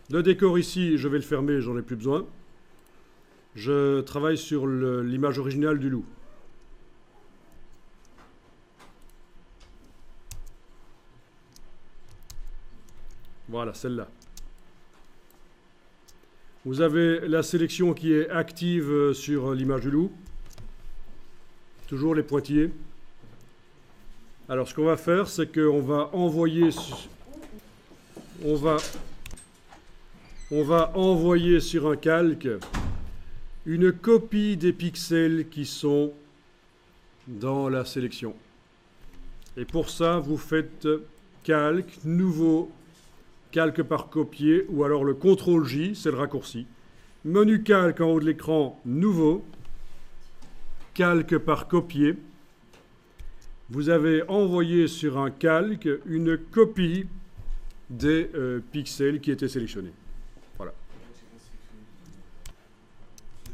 Le décor ici, je vais le fermer, j'en ai plus besoin. Je travaille sur l'image originale du loup. Voilà, celle-là. Vous avez la sélection qui est active sur l'image du loup. Toujours les pointillés. Alors, ce qu'on va faire, c'est qu'on va envoyer... On va envoyer sur un calque une copie des pixels qui sont dans la sélection. Et pour ça, vous faites calque, nouveau, calque par copier, ou alors le CTRL-J, c'est le raccourci. Menu calque en haut de l'écran, nouveau, calque par copier. Vous avez envoyé sur un calque une copie des pixels qui étaient sélectionnés. Voilà.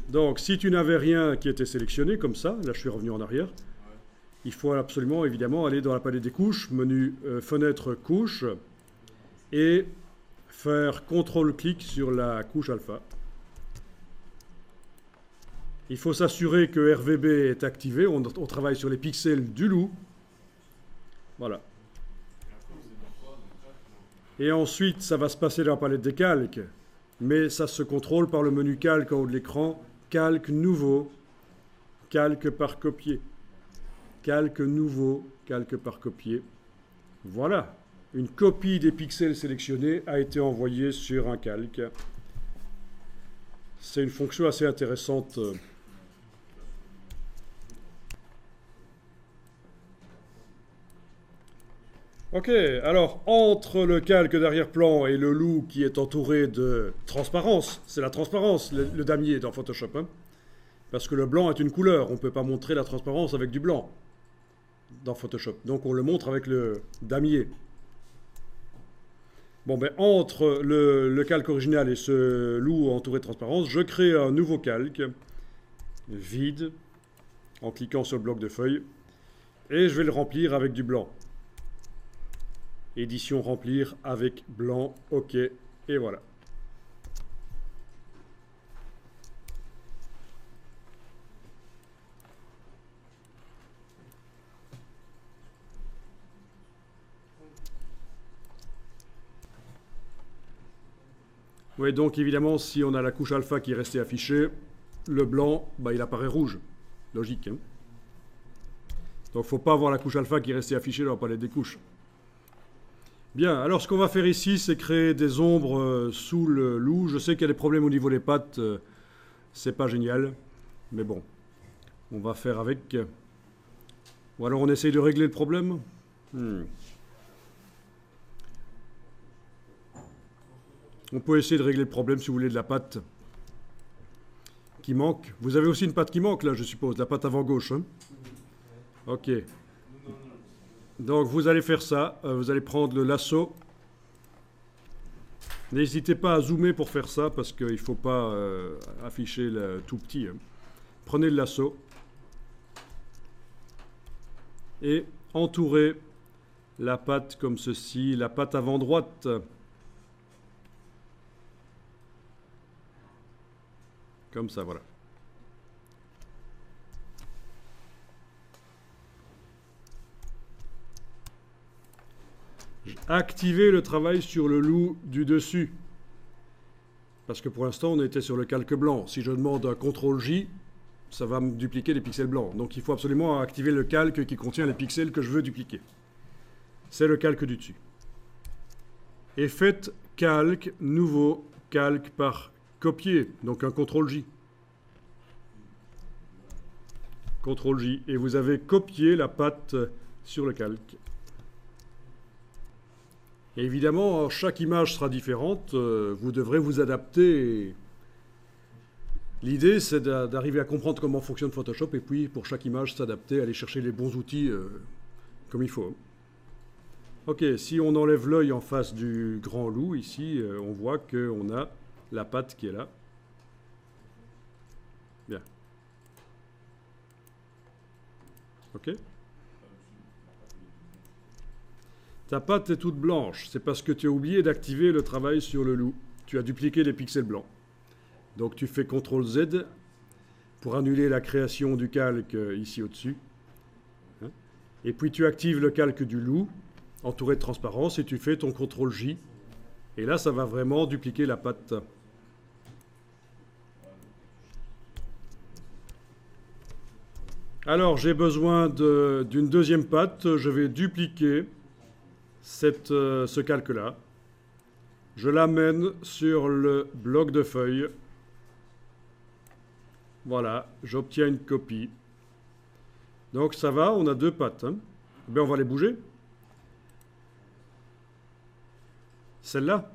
Donc, si tu n'avais rien qui était sélectionné, comme ça, là je suis revenu en arrière, il faut absolument, évidemment, aller dans la palette des couches, menu fenêtre couche, et faire CTRL-clic sur la couche alpha. Il faut s'assurer que RVB est activé, on travaille sur les pixels du loup. Voilà. Et ensuite, ça va se passer dans la palette des calques, mais ça se contrôle par le menu calque en haut de l'écran, calque nouveau, calque par copier, calque nouveau, calque par copier. Voilà, une copie des pixels sélectionnés a été envoyée sur un calque. C'est une fonction assez intéressante. Ok, alors entre le calque d'arrière-plan et le loup qui est entouré de transparence, c'est la transparence, le damier dans Photoshop, hein, parce que le blanc est une couleur, on ne peut pas montrer la transparence avec du blanc dans Photoshop, donc on le montre avec le damier. Bon, ben entre le calque original et ce loup entouré de transparence, je crée un nouveau calque, vide, en cliquant sur le bloc de feuilles, et je vais le remplir avec du blanc. Édition remplir avec blanc, ok, et voilà. Oui, donc évidemment, si on a la couche alpha qui est restée affichée, le blanc, bah, il apparaît rouge. Logique, hein. Donc il ne faut pas avoir la couche alpha qui est restée affichée dans la palette des couches. Bien, alors ce qu'on va faire ici, c'est créer des ombres sous le loup. Je sais qu'il y a des problèmes au niveau des pattes, c'est pas génial, mais bon, on va faire avec. Ou alors on essaye de régler le problème. On peut essayer de régler le problème si vous voulez de la patte qui manque. Vous avez aussi une patte qui manque là, je suppose, la patte avant gauche. Hein? Ok. Donc vous allez faire ça, vous allez prendre le lasso. N'hésitez pas à zoomer pour faire ça parce qu'il ne faut pas afficher le tout petit. Hein. Prenez le lasso et entourez la patte comme ceci, la patte avant droite. Comme ça, voilà. Activez le travail sur le loup du dessus. Parce que pour l'instant, on était sur le calque blanc. Si je demande un CTRL-J, ça va me dupliquer les pixels blancs. Donc il faut absolument activer le calque qui contient les pixels que je veux dupliquer. C'est le calque du dessus. Et faites calque, nouveau, calque par copier. Donc un CTRL-J. CTRL-J. Et vous avez copié la patte sur le calque. Et évidemment, chaque image sera différente, vous devrez vous adapter. L'idée, c'est d'arriver à comprendre comment fonctionne Photoshop et puis, pour chaque image, s'adapter, aller chercher les bons outils comme il faut. Ok, si on enlève l'œil en face du grand loup, ici, on voit qu'on a la patte qui est là. Bien. Ok ? Ta patte est toute blanche, c'est parce que tu as oublié d'activer le travail sur le loup. tu as dupliqué les pixels blancs. Donc tu fais CTRL Z pour annuler la création du calque ici au-dessus. Et puis tu actives le calque du loup, entouré de transparence, et tu fais ton CTRL J. Et là, ça va vraiment dupliquer la patte. Alors, j'ai besoin d'une deuxième patte. Je vais dupliquer ce calque-là. Je l'amène sur le bloc de feuilles. Voilà, j'obtiens une copie. Donc ça va, on a deux pattes. Hein. Bien, on va les bouger. Celle-là,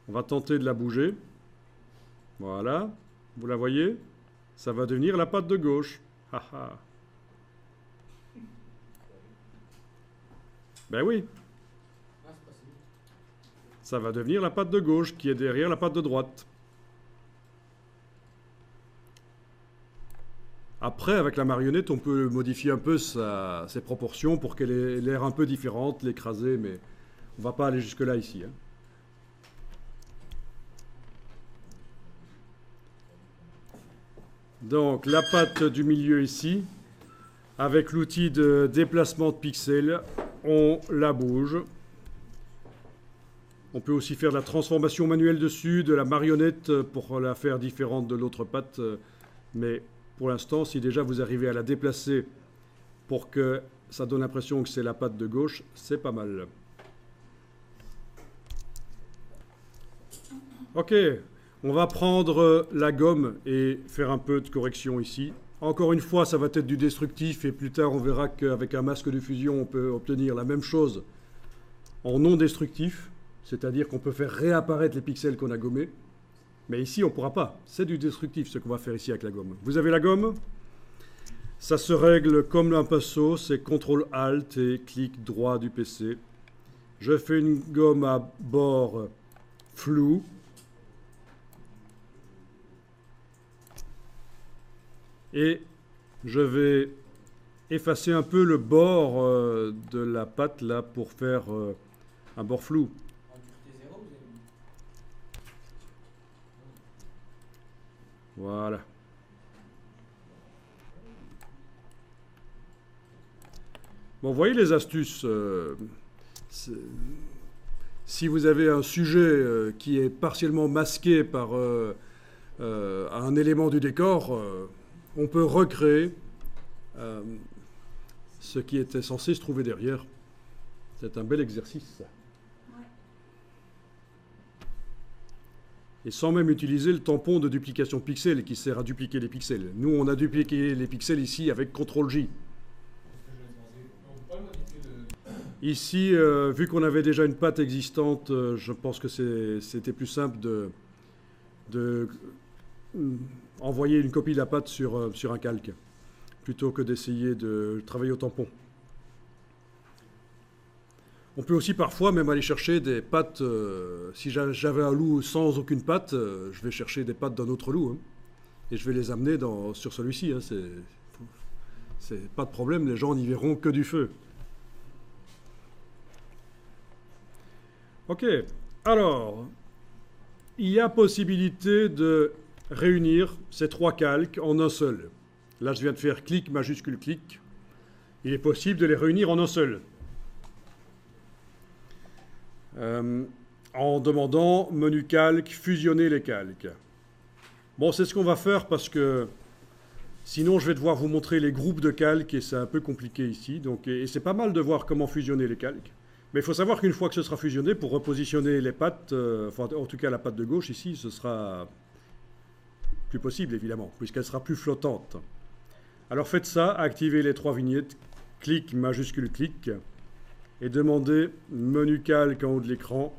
on va tenter de la bouger. Voilà, vous la voyez? Ça va devenir la patte de gauche. Haha. Ben oui. Ça va devenir la patte de gauche qui est derrière la patte de droite. Après, avec la marionnette, on peut modifier un peu ses proportions pour qu'elle ait l'air un peu différente, l'écraser, mais on ne va pas aller jusque-là ici. Hein. Donc, la patte du milieu ici, avec l'outil de déplacement de pixels, on la bouge. On peut aussi faire de la transformation manuelle dessus, de la marionnette pour la faire différente de l'autre patte, mais pour l'instant, si déjà vous arrivez à la déplacer pour que ça donne l'impression que c'est la patte de gauche, c'est pas mal. Ok, on va prendre la gomme et faire un peu de correction ici. Encore une fois, ça va être du destructif et plus tard on verra qu'avec un masque de fusion, on peut obtenir la même chose en non destructif, c'est-à-dire qu'on peut faire réapparaître les pixels qu'on a gommés. Mais ici, on ne pourra pas. C'est du destructif, ce qu'on va faire ici avec la gomme. Vous avez la gomme. Ça se règle comme un pinceau. C'est CTRL-ALT et clic droit du PC. Je fais une gomme à bord flou. Et je vais effacer un peu le bord de la patte là pour faire un bord flou. Voilà. Bon, vous voyez les astuces. Si vous avez un sujet qui est partiellement masqué par un élément du décor, on peut recréer ce qui était censé se trouver derrière. C'est un bel exercice. Et sans même utiliser le tampon de duplication pixels qui sert à dupliquer les pixels. Nous, on a dupliqué les pixels ici avec CTRL-J. Ici, vu qu'on avait déjà une patte existante, je pense que c'était plus simple de envoyer une copie de la patte sur un calque, plutôt que d'essayer de travailler au tampon. On peut aussi parfois même aller chercher des pattes. Si j'avais un loup sans aucune patte, je vais chercher des pattes d'un autre loup. Hein, et je vais les amener sur celui-ci. Hein, c'est pas de problème, les gens n'y verront que du feu. Ok, alors, il y a possibilité de réunir ces trois calques en un seul. Là, je viens de faire clic, majuscule, clic. Il est possible de les réunir en un seul. En demandant menu calque, fusionner les calques. Bon, c'est ce qu'on va faire parce que sinon je vais devoir vous montrer les groupes de calques et c'est un peu compliqué ici. Donc, et c'est pas mal de voir comment fusionner les calques. Mais il faut savoir qu'une fois que ce sera fusionné, pour repositionner les pattes, enfin en tout cas la patte de gauche ici, ce sera plus possible évidemment, puisqu'elle sera plus flottante. Alors faites ça, activez les trois vignettes, clic, majuscule, clic. Et demandez menu calque en haut de l'écran,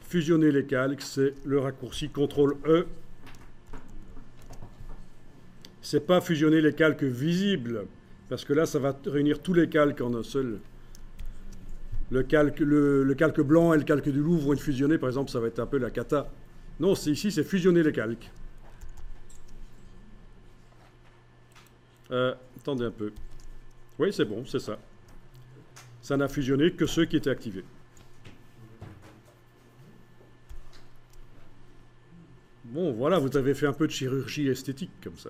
fusionner les calques, c'est le raccourci CTRL-E. C'est pas fusionner les calques visibles, parce que là, ça va réunir tous les calques en un seul. Le calque blanc et le calque du loup vont être fusionnés, par exemple, ça va être un peu la cata. Non, ici, c'est fusionner les calques. Attendez un peu. Oui, c'est bon, c'est ça. Ça n'a fusionné que ceux qui étaient activés. Bon, voilà, vous avez fait un peu de chirurgie esthétique comme ça.